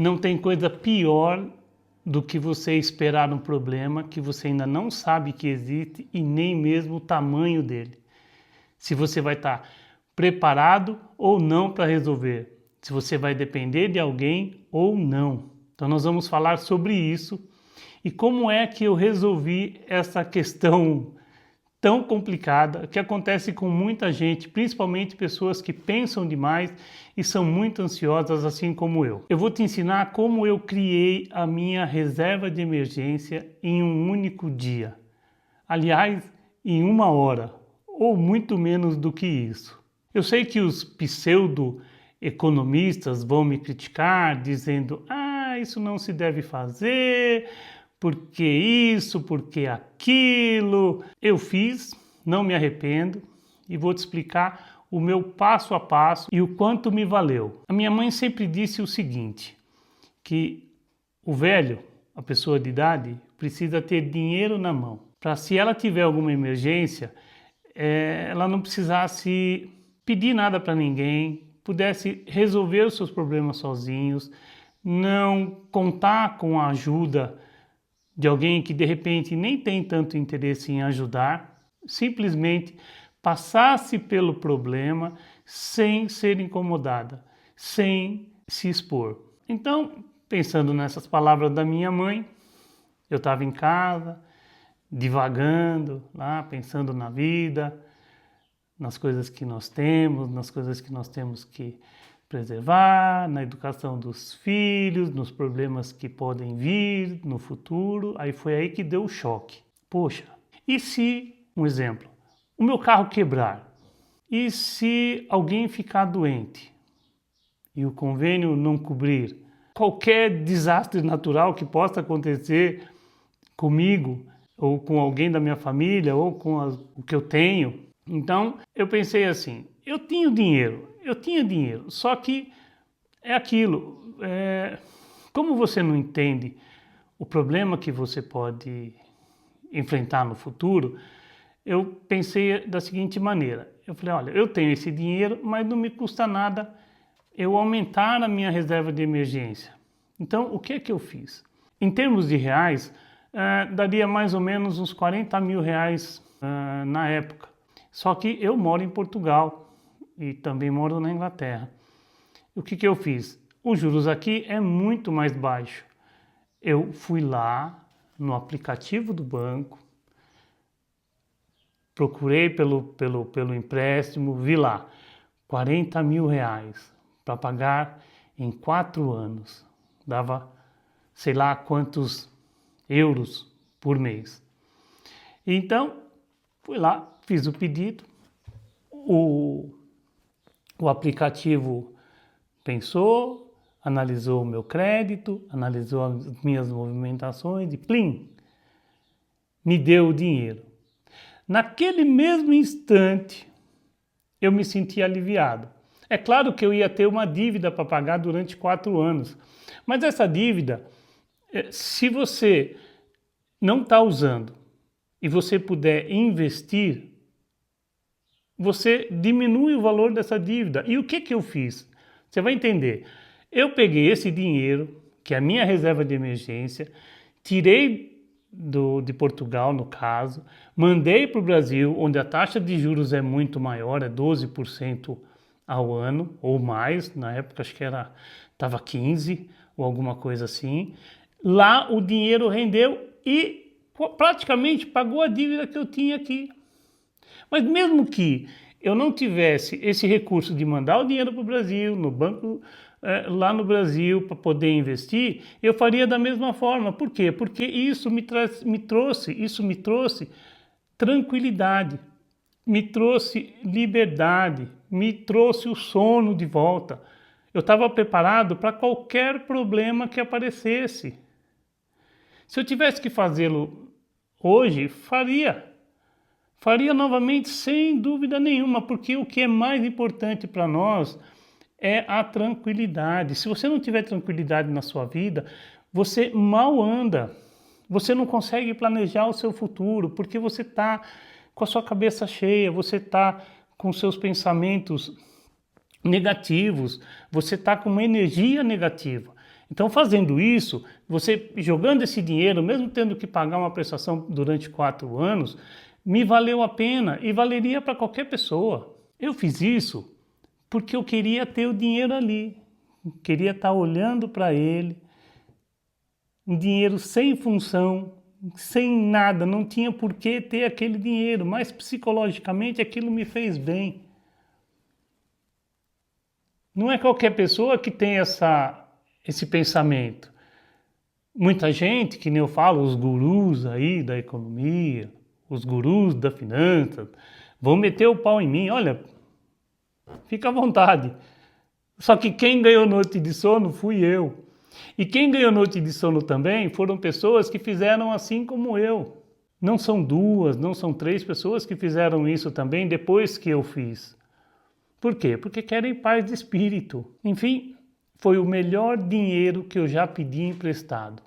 Não tem coisa pior do que você esperar um problema que você ainda não sabe que existe e nem mesmo o tamanho dele. Se você vai estar preparado ou não para resolver. Se você vai depender de alguém ou não. Então nós vamos falar sobre isso e como é que eu resolvi essa questão tão complicada que acontece com muita gente, principalmente pessoas que pensam demais e são muito ansiosas, assim como eu. Eu vou te ensinar como eu criei a minha reserva de emergência em um único dia. Aliás, em 1 hora, ou muito menos do que isso. Eu sei que os pseudo-economistas vão me criticar, dizendo: isso não se deve fazer, porque isso, porque aquilo. Eu fiz, não me arrependo e vou te explicar o meu passo a passo e o quanto me valeu. A minha mãe sempre disse o seguinte, que o velho, a pessoa de idade, precisa ter dinheiro na mão. Para se ela tiver alguma emergência, ela não precisasse pedir nada para ninguém, pudesse resolver os seus problemas sozinhos, não contar com a ajuda de alguém que de repente nem tem tanto interesse em ajudar, simplesmente passasse pelo problema sem ser incomodada, sem se expor. Então, pensando nessas palavras da minha mãe, eu estava em casa, divagando lá, pensando na vida, nas coisas que nós temos, nas coisas que nós temos que preservar, na educação dos filhos, nos problemas que podem vir no futuro. Aí foi aí que deu o choque. Poxa, e se, um exemplo, o meu carro quebrar? E se alguém ficar doente e o convênio não cobrir? Qualquer desastre natural que possa acontecer comigo, ou com alguém da minha família, ou com o que eu tenho. Então, eu pensei assim, eu tinha dinheiro, só que é aquilo, como você não entende o problema que você pode enfrentar no futuro, eu pensei da seguinte maneira, eu falei, olha, eu tenho esse dinheiro, mas não me custa nada eu aumentar a minha reserva de emergência. Então, o que é que eu fiz? Em termos de reais, daria mais ou menos uns 40 mil reais na época. Só que eu moro em Portugal e também moro na Inglaterra. O que eu fiz? Os juros aqui é muito mais baixo. Eu fui lá no aplicativo do banco, procurei pelo empréstimo, vi lá, 40 mil reais para pagar em 4 anos. Dava sei lá quantos euros por mês. Então, fui lá, fiz o pedido, o aplicativo pensou, analisou o meu crédito, analisou as minhas movimentações e plim, me deu o dinheiro. Naquele mesmo instante, eu me senti aliviado. É claro que eu ia ter uma dívida para pagar durante 4 anos, mas essa dívida, se você não está usando e você puder investir, você diminui o valor dessa dívida. E o que eu fiz? Você vai entender. Eu peguei esse dinheiro, que é a minha reserva de emergência, tirei de Portugal, no caso, mandei para o Brasil, onde a taxa de juros é muito maior, é 12% ao ano, ou mais, na época acho que estava 15% ou alguma coisa assim. Lá o dinheiro rendeu e praticamente pagou a dívida que eu tinha aqui. Mas mesmo que eu não tivesse esse recurso de mandar o dinheiro para o Brasil, no banco lá no Brasil, para poder investir, eu faria da mesma forma. Por quê? Porque isso me trouxe tranquilidade, me trouxe liberdade, me trouxe o sono de volta. Eu estava preparado para qualquer problema que aparecesse. Se eu tivesse que fazê-lo hoje, faria. Faria novamente sem dúvida nenhuma, porque o que é mais importante para nós é a tranquilidade. Se você não tiver tranquilidade na sua vida, você mal anda. Você não consegue planejar o seu futuro, porque você está com a sua cabeça cheia, você está com seus pensamentos negativos, você está com uma energia negativa. Então, fazendo isso, você jogando esse dinheiro, mesmo tendo que pagar uma prestação durante 4 anos, me valeu a pena e valeria para qualquer pessoa. Eu fiz isso porque eu queria ter o dinheiro ali, queria estar olhando para ele, um dinheiro sem função, sem nada, não tinha por que ter aquele dinheiro, mas psicologicamente aquilo me fez bem. Não é qualquer pessoa que tem esse pensamento. Muita gente, que nem eu falo, os gurus aí da economia, os gurus da finança, vão meter o pau em mim. Olha, fica à vontade. Só que quem ganhou noite de sono fui eu. E quem ganhou noite de sono também foram pessoas que fizeram assim como eu. Não são 2, não são 3 pessoas que fizeram isso também depois que eu fiz. Por quê? Porque querem paz de espírito. Enfim, foi o melhor dinheiro que eu já pedi emprestado.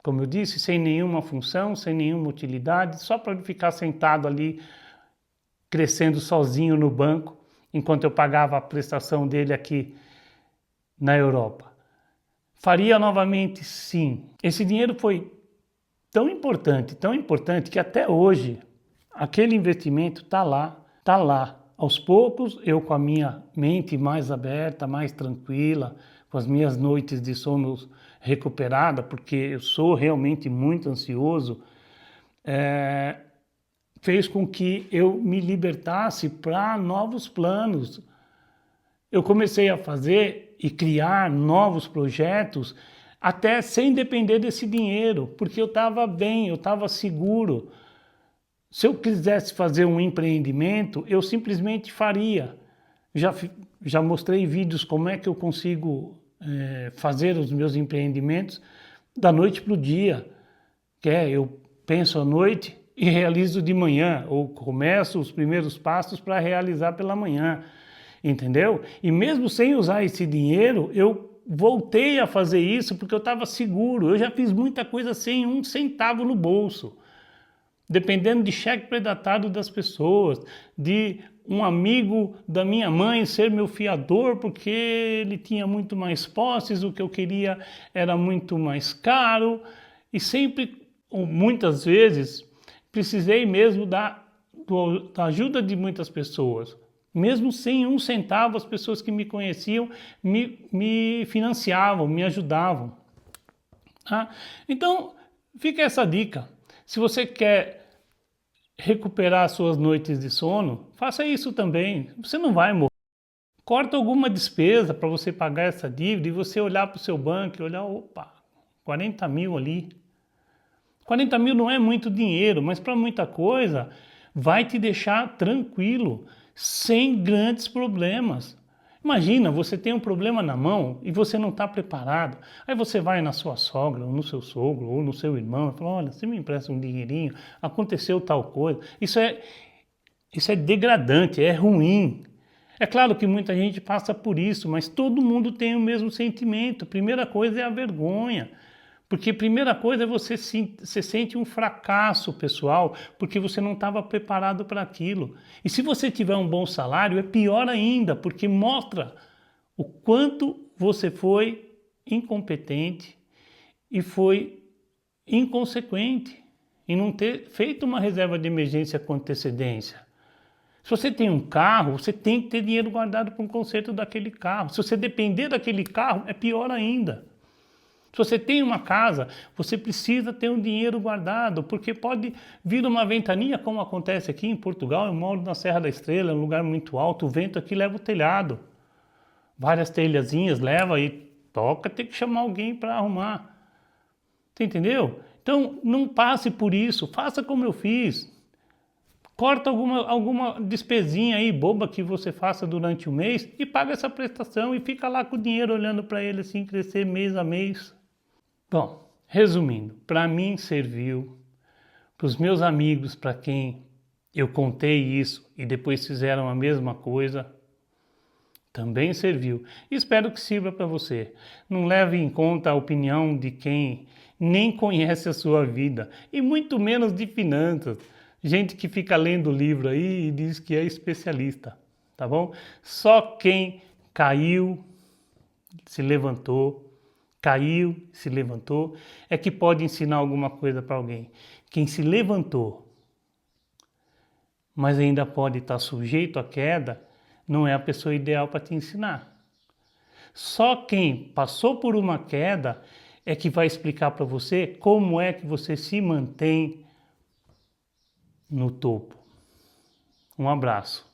Como eu disse, sem nenhuma função, sem nenhuma utilidade, só para ficar sentado ali, crescendo sozinho no banco, enquanto eu pagava a prestação dele aqui na Europa. Faria novamente, sim. Esse dinheiro foi tão importante que até hoje aquele investimento está lá, está lá. Aos poucos, eu com a minha mente mais aberta, mais tranquila, com as minhas noites de sono recuperada, porque eu sou realmente muito ansioso, fez com que eu me libertasse para novos planos. Eu comecei a fazer e criar novos projetos, até sem depender desse dinheiro, porque eu estava bem, eu estava seguro. Se eu quisesse fazer um empreendimento, eu simplesmente faria. Já mostrei vídeos como é que eu consigo fazer os meus empreendimentos da noite para o dia. Eu penso à noite e realizo de manhã, ou começo os primeiros passos para realizar pela manhã, entendeu? E mesmo sem usar esse dinheiro, eu voltei a fazer isso porque eu estava seguro. Eu já fiz muita coisa sem 1 centavo no bolso. Dependendo de cheque predatário das pessoas, de um amigo da minha mãe ser meu fiador porque ele tinha muito mais posses, o que eu queria era muito mais caro, e sempre, ou muitas vezes, precisei mesmo da ajuda de muitas pessoas. Mesmo sem 1 centavo, as pessoas que me conheciam me financiavam, me ajudavam. Tá? Então, fica essa dica. Se você quer recuperar suas noites de sono, faça isso também. Você não vai morrer. Corta alguma despesa para você pagar essa dívida e você olhar para o seu banco e olhar, opa, 40 mil ali. 40 mil não é muito dinheiro, mas para muita coisa vai te deixar tranquilo, sem grandes problemas. Imagina, você tem um problema na mão e você não está preparado. Aí você vai na sua sogra, ou no seu sogro, ou no seu irmão e fala, olha, você me empresta um dinheirinho, aconteceu tal coisa. Isso é degradante, é ruim. É claro que muita gente passa por isso, mas todo mundo tem o mesmo sentimento. Primeira coisa é a vergonha. Porque primeira coisa é você sente um fracasso pessoal, porque você não estava preparado para aquilo. E se você tiver um bom salário, é pior ainda, porque mostra o quanto você foi incompetente e foi inconsequente em não ter feito uma reserva de emergência com antecedência. Se você tem um carro, você tem que ter dinheiro guardado para um conserto daquele carro. Se você depender daquele carro, é pior ainda. Se você tem uma casa, você precisa ter um dinheiro guardado, porque pode vir uma ventania, como acontece aqui em Portugal. Eu moro na Serra da Estrela, é um lugar muito alto, o vento aqui leva o telhado. Várias telhazinhas leva e toca, tem que chamar alguém para arrumar. Você entendeu? Então, não passe por isso, faça como eu fiz. Corta alguma despesinha aí, boba, que você faça durante o mês e paga essa prestação e fica lá com o dinheiro olhando para ele assim crescer mês a mês. Bom, resumindo, para mim serviu, para os meus amigos, para quem eu contei isso e depois fizeram a mesma coisa, também serviu. Espero que sirva para você. Não leve em conta a opinião de quem nem conhece a sua vida e muito menos de finanças. Gente que fica lendo livro aí e diz que é especialista, tá bom? Só quem caiu, se levantou, caiu, se levantou, é que pode ensinar alguma coisa para alguém. Quem se levantou, mas ainda pode estar sujeito à queda, não é a pessoa ideal para te ensinar. Só quem passou por uma queda é que vai explicar para você como é que você se mantém no topo. Um abraço.